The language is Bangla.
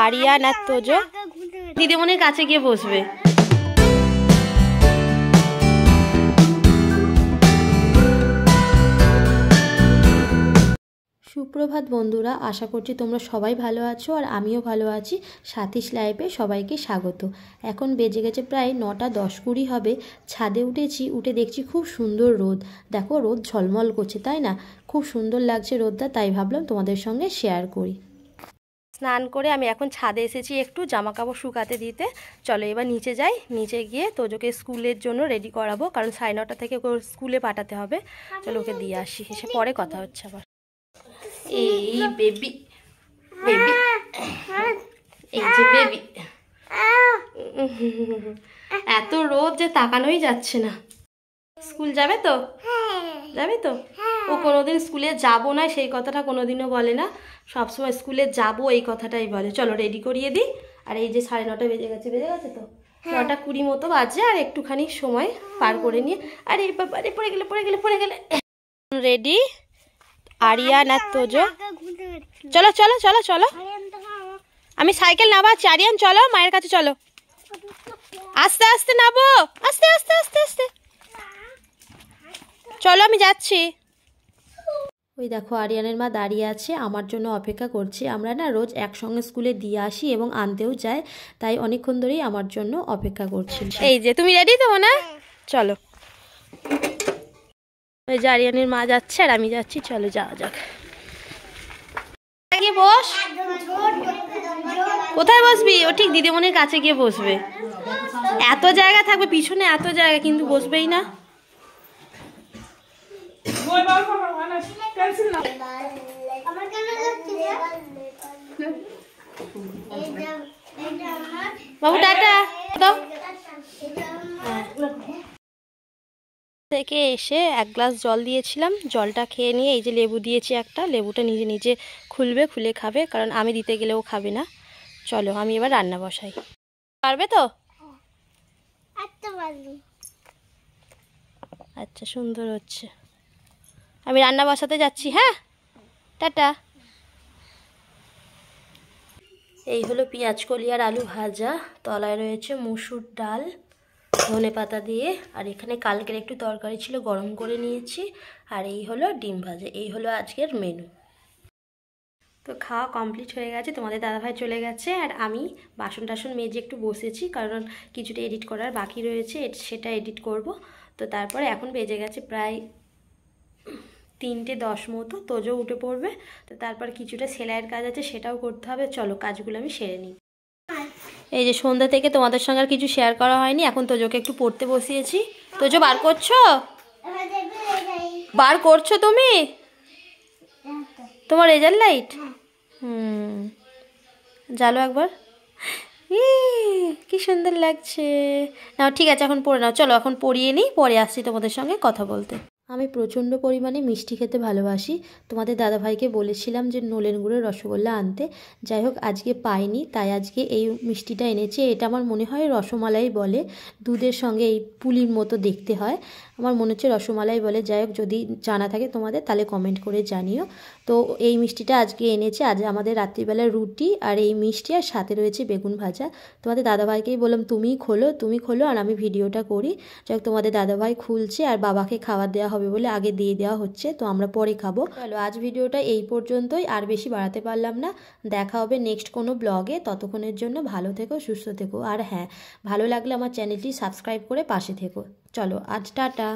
আরিয়ান আর তোজো দিদিমণির কাছে গিয়ে বসবে। সুপ্রভাত বন্ধুরা, আশা করছি তোমরা সবাই ভালো আছো আর আমিও ভালো আছি। সাথীশ লাইফে সবাইকে স্বাগত। এখন বেজে গেছে প্রায় 9টা 10-20 হবে। ছাদে উঠেছি, উঠে দেখছি খুব সুন্দর রোদ। দেখো রোদ ঝলমল করছে, তাই না? খুব সুন্দর লাগছে রোদটা, তাই ভাবলাম তোমাদের সঙ্গে শেয়ার করি। স্নান করে আমি এখন ছাদে এসেছি একটু জামা কাপড় শুকাতে দিতে। চলো এবার নিচে যাই, নিচে গিয়ে তোজোকে স্কুলের জন্য রেডি করাবো, কারণ 9:30 থেকে স্কুলে পাঠাতে হবে। চলো ওকে দিয়ে আসি, এসে পরে কথা হচ্ছে আবার। এই বেবি বেবি, এই যে বেবি। এত রোদ যে তাকানোই যাচ্ছে না। স্কুল যাবে তো? যাবে তো? ও কোনোদিন স্কুলে যাবো না সেই কথাটা কোনোদিনও বলে না, সবসময় স্কুলে যাবো এই কথাটাই বলে। চলো রেডি করিয়ে দিই। আর এই যে 9:30 বেজে গেছে তো 9:20 মতো বাজে, আর একটুখানি সময় পার করে নিয়ে। আরে বাবারে, পড়ে গেলে রেডি আরিয়ান আর তোজো। চলো চলো চলো চলো, আমি সাইকেল নামাচ্ছি। আরিয়ান চলো, মায়ের কাছে চলো। আস্তে আস্তে নাবো, আস্তে আস্তে আস্তে আস্তে। চলো আমি যাচ্ছি। ওই দেখো আরিয়ানের মা দাঁড়িয়ে আছে, আমার জন্য অপেক্ষা করছে। আমরা না রোজ একসঙ্গে স্কুলে দিয়ে আসি এবং আনতেও যাই, তাই অনেকক্ষণ ধরেই আমার জন্য অপেক্ষা করছিল। এই যে তুমি রেডি তো না? চলো। ওই যে আরিয়ানের মা যাচ্ছে আর আমি যাচ্ছি, চলো যাওয়া যাক। বস, কোথায় বসবি? ও ঠিক দিদিমণির কাছে গিয়ে বসবে। এত জায়গা থাকবে পিছনে, এত জায়গা, কিন্তু বসবেই না। বাবু টাটা দাও। থেকে এসে এক গ্লাস জল দিয়েছিলাম, জলটা খেয়ে নিয়ে এই যে লেবু দিয়েছি একটা, লেবুটা নিজে নিজে খুলবে, খুলে খাবে, কারণ আমি দিতে গেলেও খাবে না। চলো আমি এবার রান্না বসাই। পারবে তো? আচ্ছা সুন্দর হচ্ছে। আমি রান্না বসাতে যাচ্ছি, হ্যাঁ টাটা। এই হলো পেঁয়াজ কলি আর আলু ভাজা, তলায় রয়েছে মসুর ডাল ধনে পাতা দিয়ে, আর এখানে কালকের একটু তরকারি ছিল গরম করে নিয়েছি, আর এই হলো ডিম ভাজা। এই হলো আজকের মেনু। তো খাওয়া কমপ্লিট হয়ে গেছে, তোমাদের দাদাভাই চলে গেছে, আর আমি বাসন টাসন মেজে একটু বসেছি, কারণ কিছুটা এডিট করার বাকি রয়েছে, সেটা এডিট করব। তো তারপরে এখন বেজে গেছে প্রায় 3:10 মতো। তোজো উঠে পড়বে, তো তারপর কিছুটা সেলাইয়ের কাজ আছে, সেটাও করতে হবে। চলো কাজগুলো আমি সেরে নিই। এই যে সন্ধ্যা থেকে তোমাদের সঙ্গে আর কিছু শেয়ার করা হয়নি, এখন তোজোকে একটু পড়তে বসিয়েছি। তোজো বার করছো তুমি তোমার রেজাল্ট লাইট? জ্বালো একবার। কি সুন্দর লাগছে। নাও ঠিক আছে, এখন পড়ে নাও। চলো এখন পড়িয়ে নিই, পরে আসছি তোমাদের সঙ্গে কথা বলতে। আমি প্রচণ্ড পরিমাণে মিষ্টি খেতে ভালোবাসি। তোমাদের দাদাভাইকে বলেছিলাম যে নলেন গুড়ের রসগোল্লা আনতে, যাই হোক আজকে পাইনি, তাই আজকে এই মিষ্টিটা এনেছি। এটা আমার মনে হয় রসমালাই বলে, দুধের সঙ্গে এই পুলির মতো দেখতে হয়, আমার মনে হচ্ছে রসমালাই বলে। যাই হোক যদি জানা থাকে তোমাদের তাহলে কমেন্ট করে জানিও। তো এই মিষ্টিটা আজকে এনেছে। আজ আমাদের রাত্রিবেলায় রুটি আর এই মিষ্টি, আর সাথে রয়েছে বেগুন ভাজা। তোমাদের দাদাভাইকেই বললাম তুমি খোলো আর আমি ভিডিওটা করি। যাই হোক তোমাদের দাদাভাই খুলছে, আর বাবাকে খাবার দেওয়া হবে বলে আগে দিয়ে দেওয়া হচ্ছে, তো আমরা পরে খাবো। চলো আজ ভিডিওটা এই পর্যন্তই, আর বেশি বাড়াতে পারলাম না। দেখা হবে নেক্সট কোনো ব্লগে, ততক্ষণের জন্য ভালো থেকো, সুস্থ থেকো, আর হ্যাঁ ভালো লাগলে আমার চ্যানেলটি সাবস্ক্রাইব করে পাশে থেকো। চলো আজ টাটা।